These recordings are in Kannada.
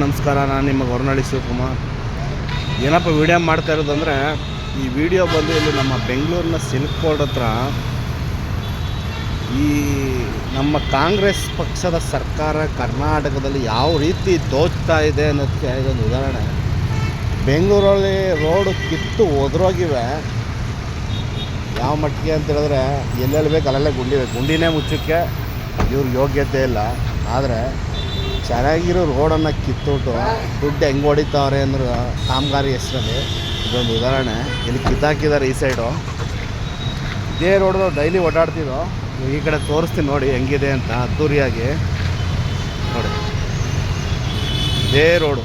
ನಮಸ್ಕಾರ. ನಾನು ನಿಮ್ಮ ಹೊರನಾಡಿ ಶಿವಕುಮಾರ್. ಏನಪ್ಪ ವಿಡಿಯೋ ಮಾಡ್ತಾ ಇರೋದಂದರೆ, ಈ ವಿಡಿಯೋ ಬಂದು ಇಲ್ಲಿ ನಮ್ಮ ಬೆಂಗಳೂರಿನ ಸಿಲ್ಕ್ ಬೋರ್ಡ್ ಹತ್ರ ಈ ನಮ್ಮ ಕಾಂಗ್ರೆಸ್ ಪಕ್ಷದ ಸರ್ಕಾರ ಕರ್ನಾಟಕದಲ್ಲಿ ಯಾವ ರೀತಿ ದೋಚ್ತಾ ಇದೆ ಅನ್ನೋದಕ್ಕೆ ಇದೊಂದು ಉದಾಹರಣೆ. ಬೆಂಗಳೂರಲ್ಲಿ ರೋಡು ಕಿತ್ತು ಒದರೋಗಿವೆ. ಯಾವ ಮಟ್ಟಿಗೆ ಅಂತ ಹೇಳಿದ್ರೆ, ಎಲ್ಲೆಲ್ಲಿ ಬೇಕು ಅಲ್ಲೆಲ್ಲ ಗುಂಡಿನೇ ಮುಚ್ಚೋಕ್ಕೆ ಇವ್ರಿಗೆ ಯೋಗ್ಯತೆ ಇಲ್ಲ. ಆದರೆ ಚೆನ್ನಾಗಿರೋ ರೋಡನ್ನು ಕಿತ್ತುಬಿಟ್ಟು ದುಡ್ಡು ಹೆಂಗೆ ಹೊಡಿತಾವ್ರೆ ಅಂದ್ರೆ ಕಾಮಗಾರಿ ಹೆಸರಲ್ಲಿ ಇದೊಂದು ಉದಾಹರಣೆ. ಇಲ್ಲಿ ಕಿತ್ತಾಕಿದ್ದಾರೆ ಈ ಸೈಡು. ಇದೇ ರೋಡು ಡೈಲಿ ಓಡಾಡ್ತಿದ್ದೋ. ಈ ಕಡೆ ತೋರಿಸ್ತೀನಿ ನೋಡಿ ಹೆಂಗಿದೆ ಅಂತ ಅದ್ದೂರಿಯಾಗಿ ನೋಡಿ. ಇದೇ ರೋಡು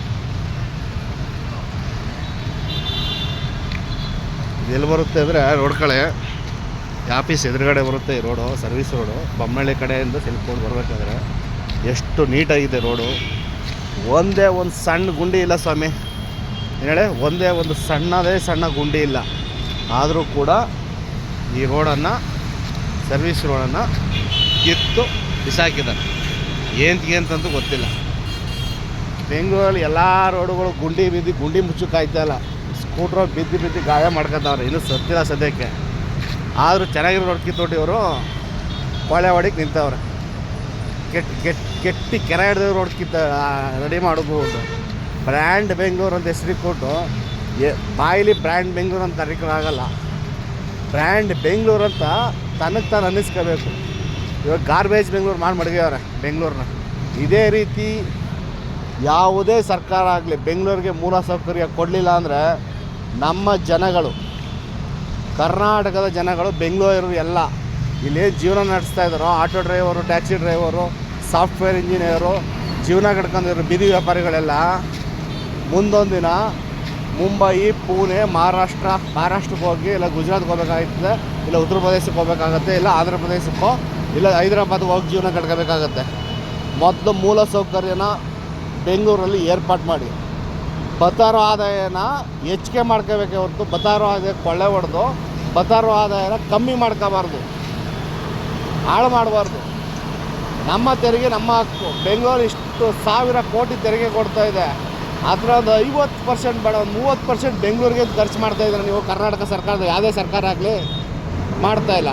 ಎಲ್ಲಿ ಬರುತ್ತೆ ಅಂದರೆ, ರೋಡ್ ಕಡೆ ಆಫೀಸ್ ಎದುರುಗಡೆ ಬರುತ್ತೆ ಈ ರೋಡು, ಸರ್ವಿಸ್ ರೋಡು. ಬೊಮ್ಮಳ್ಳಿ ಕಡೆಯಿಂದ ಸಿಲ್ಕ್ ಬೋರ್ಡ್ ಬರಬೇಕಾದ್ರೆ ಎಷ್ಟು ನೀಟಾಗಿದೆ ರೋಡು. ಒಂದೇ ಒಂದು ಸಣ್ಣ ಗುಂಡಿ ಇಲ್ಲ ಸ್ವಾಮಿ, ಹೇಳಿ. ಒಂದೇ ಒಂದು ಸಣ್ಣ ಗುಂಡಿ ಇಲ್ಲ. ಆದರೂ ಕೂಡ ಈ ರೋಡನ್ನು, ಸರ್ವಿಸ್ ರೋಡನ್ನು ಕಿತ್ತು ಬಿಸಾಕಿದ್ದಾರೆ. ಏನಂತಂತೂ ಗೊತ್ತಿಲ್ಲ. ಬೆಂಗಳೂರಲ್ಲಿ ಎಲ್ಲ ರೋಡುಗಳು ಗುಂಡಿ ಮುಚ್ಚಕ್ಕಾಯ್ತಾಯಿಲ್ಲ. ಸ್ಕೂಟ್ರ್ ಬಿದ್ದು ಗಾಯ ಮಾಡ್ಕೊತಾವ್ರೆ. ಇನ್ನೂ ಸತ್ತಿಲ್ಲ ಸದ್ಯಕ್ಕೆ. ಆದರೂ ಚೆನ್ನಾಗಿರೋ ರೋಡ್ ಕಿತ್ತೋಟಿ ಇವರು ಕೊಳೆ ಹೊಡಿಗೆ ನಿಂತವ್ರೆ. ಕೆಟ್ಟಿ ಕೆರೆ ಹಿಡಿದ ರೋಡ್ ರೆಡಿ ಮಾಡೋದು. ಬ್ರ್ಯಾಂಡ್ ಬೆಂಗಳೂರು ಅಂತ ಹೆಸರಿಗೆ ಕೊಟ್ಟು ಬಾಯಿಲಿ ಬ್ರ್ಯಾಂಡ್ ಬೆಂಗಳೂರು ಅಂತ ಕರೀಲಿಕ್ಕಾಗಲ್ಲ. ಬ್ರ್ಯಾಂಡ್ ಬೆಂಗಳೂರು ಅಂತ ತನಗೆ ತಾನು ಅನ್ನಿಸ್ಕೋಬೇಕು. ಇವಾಗ ಗಾರ್ಬೇಜ್ ಬೆಂಗಳೂರು ಮಾಡಿ ಮಡಗಿಯವ್ರೆ ಬೆಂಗಳೂರನ್ನ. ಇದೇ ರೀತಿ ಯಾವುದೇ ಸರ್ಕಾರ ಆಗಲಿ ಬೆಂಗಳೂರಿಗೆ ಮೂಲಸೌಕರ್ಯ ಕೊಡಲಿಲ್ಲ ಅಂದರೆ, ನಮ್ಮ ಜನಗಳು, ಕರ್ನಾಟಕದ ಜನಗಳು, ಬೆಂಗಳೂರು ಎಲ್ಲ ಇಲ್ಲೇನು ಜೀವನ ನಡೆಸ್ತಾ ಇದ್ದಾರೋ, auto driver, taxi driver, software engineer, ಜೀವನ ಕಟ್ಕೊಂಡಿರೋ ಬೀದಿ ವ್ಯಾಪಾರಿಗಳೆಲ್ಲ ಮುಂದೊಂದು ದಿನ ಮುಂಬೈ, ಪುಣೆ, ಮಹಾರಾಷ್ಟ್ರಕ್ಕೆ ಹೋಗಿ, ಇಲ್ಲ ಗುಜರಾತ್ಗೆ ಹೋಗ್ಬೇಕಾಗ್ತದೆ, ಇಲ್ಲ ಉತ್ತರ ಪ್ರದೇಶಕ್ಕೆ ಹೋಗ್ಬೇಕಾಗತ್ತೆ, ಇಲ್ಲ ಆಂಧ್ರ ಪ್ರದೇಶಕ್ಕೋ, ಇಲ್ಲ ಹೈದರಾಬಾದ್ಗೆ ಹೋಗಿ ಜೀವನ ಕಟ್ಕೋಬೇಕಾಗತ್ತೆ. ಮೊದಲು ಮೂಲ ಸೌಕರ್ಯನ ಬೆಂಗಳೂರಲ್ಲಿ ಏರ್ಪಾಡು ಮಾಡಿ, ಬತಾರೋ ಆದಾಯನ ಹೆಚ್ಚಿಗೆ ಮಾಡ್ಕೋಬೇಕೆ ಹೊರತು ಬತಾರೋ ಆದಾಯ ಕೊಳ್ಳೆ ಹೊಡೆದು ಬತಾರೋ ಆದಾಯನ ಕಮ್ಮಿ ಮಾಡ್ಕೋಬಾರ್ದು, ಹಾಳು ಮಾಡಬಾರ್ದು. ನಮ್ಮ ತೆರಿಗೆ ನಮ್ಮ ಹಕ್ಕು. ಬೆಂಗಳೂರು ಇಷ್ಟು 1000 ಕೋಟಿ ತೆರಿಗೆ ಕೊಡ್ತಾ ಇದೆ. ಅದರ ಒಂದು 50% ಬೇಡ, ಒಂದು 30% ಬೆಂಗಳೂರಿಗೆ ಖರ್ಚು ಮಾಡ್ತಾಯಿದ್ದಾರೆ ನೀವು. ಕರ್ನಾಟಕ ಸರ್ಕಾರದ ಯಾವುದೇ ಸರ್ಕಾರ ಆಗಲಿ ಮಾಡ್ತಾಯಿಲ್ಲ.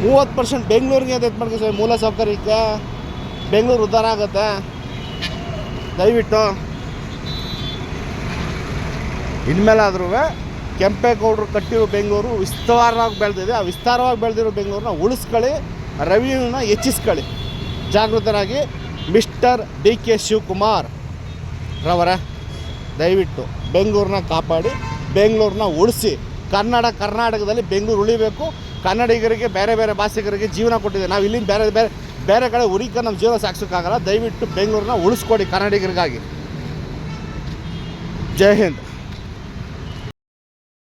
30% ಬೆಂಗಳೂರಿಗೆ ಅದು ಮಾಡ್ಕೊ ಮೂಲ ಸೌಕರ್ಯಕ್ಕೆ. ಬೆಂಗಳೂರು ಉದ್ಧಾರ ಆಗುತ್ತೆ. ದಯವಿಟ್ಟು ಇನ್ಮೇಲಾದ್ರೂ ಕೆಂಪೇಗೌಡರು ಕಟ್ಟಿರೋ ಬೆಂಗಳೂರು ವಿಸ್ತಾರವಾಗಿ ಬೆಳೆದಿದೆ. ಆ ವಿಸ್ತಾರವಾಗಿ ಬೆಳೆದಿರೋ ಬೆಂಗಳೂರನ್ನ ಉಳಿಸ್ಕೊಳ್ಳಿ, ರೆವಿನ್ಯೂನ ಹೆಚ್ಚಿಸ್ಕೊಳ್ಳಿ. ಜಾಗೃತರಾಗಿ. ಮಿಸ್ಟರ್ DK ಶಿವಕುಮಾರ್ ರವರ ದಯವಿಟ್ಟು ಬೆಂಗಳೂರನ್ನ ಕಾಪಾಡಿ, ಬೆಂಗಳೂರನ್ನ ಉಳಿಸಿ. ಕರ್ನಾಟಕದಲ್ಲಿ ಬೆಂಗಳೂರು ಉಳಿಬೇಕು. ಕನ್ನಡಿಗರಿಗೆ, ಬೇರೆ ಭಾಷಿಗರಿಗೆ ಜೀವನ ಕೊಟ್ಟಿದೆ. ನಾವು ಇಲ್ಲಿಂದ ಬೇರೆ ಕಡೆ ಹುಡುಕ ನಮ್ಮ ಜೀವನ ಸಾಗಿಸೋಕ್ಕಾಗಲ್ಲ. ದಯವಿಟ್ಟು ಬೆಂಗಳೂರನ್ನ ಉಳಿಸ್ಕೊಡಿ ಕನ್ನಡಿಗರಿಗಾಗಿ. ಜೈ ಹಿಂದ್.